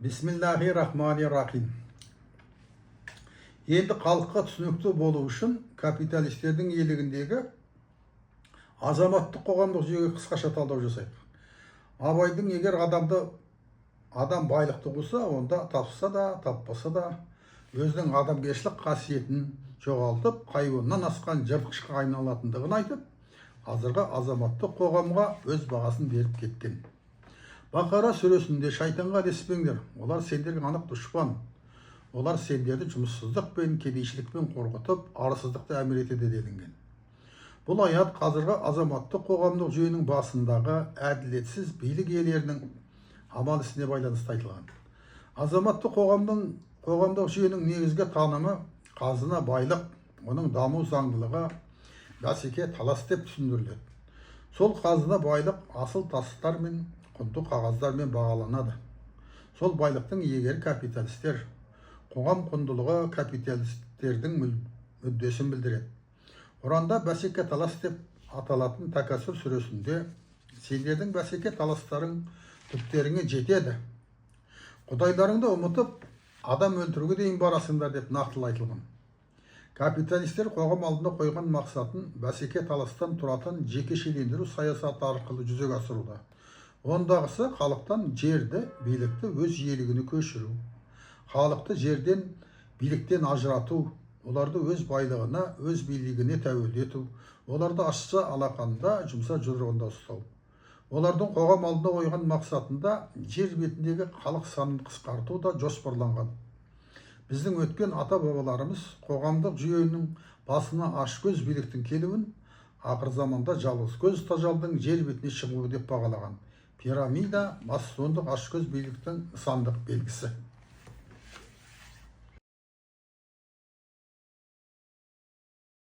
Бисмиллахиррахманиррахим. Енді халыққа түсінікті болу үшін капиталистердің иелігіндегі азаматтық қоғамдық жүйеге қысқаша талдау жасайық. Абайдың егер адам байлықты қуса, онда тапса да, таппаса да өзінің адамгершілік қасиетін жоғалтып, хайуаннан асқан жыртқышқа айналатындығын айтып, қазіргі азаматтық қоғамға өз бағасын беріп кеткен. Бақара сүресінде шайтанға ілеспеңдер, олар сендерге анық дұшпан. Олар сендерді жұмыссыздық пен кедейшілікпен қорқытып, арсыздықты әмір етеді делінген. Бұл аят қазіргі азаматтық қоғамдық жүйенің басындағы әділетсіз билік иелерінің амал ісіне байланысты айтылған. Азаматтық қоғамдық жүйенің негізгі танымы қазына байлық, оның даму заңдылығы, бәсеке талас деп түсіндіріледі. Сол қазына байлық асыл тастар мен құнды қағаздармен бағаланады. Сол байлықтың иегері капиталистер, қоғам құндылығы капиталистердің мүддесін білдіреді. Құранда бәсеке талас деп аталатын Такасур сүресінде сендердің бәсеке таластарың түптеріңе жетеді. Құдайларыңды ұмытып, адам өлтіруге дейін барасыңдар деп нақтылы айтылған. Капиталистер қоғам алдында қойған мақсатын бәсеке таластан тұратын жекешелендіру саясаты арқылы жүзеге асыруда. Ондағысы халықтан жерді, билікті өз иелігіне көшіру, халықты жерден, биліктен ажырату, оларды өз байлығына, өз билігіне тәуелді ету, оларды ашса алақанда, жұмса жұдырығында ұстау. Олардың қоғам алдында қойған мақсатында жер бетіндегі халық санын қысқарту да жоспарланған. Біздің өткен ата-бабаларымыз қоғамдық жүйенің басына ашкөз биліктің келуін ақыр заманда жалғыз көз тажалдың жер бетіне шығуы деп бағалаған. Пирамида масондық ашкөз биліктің нысандық белгісі.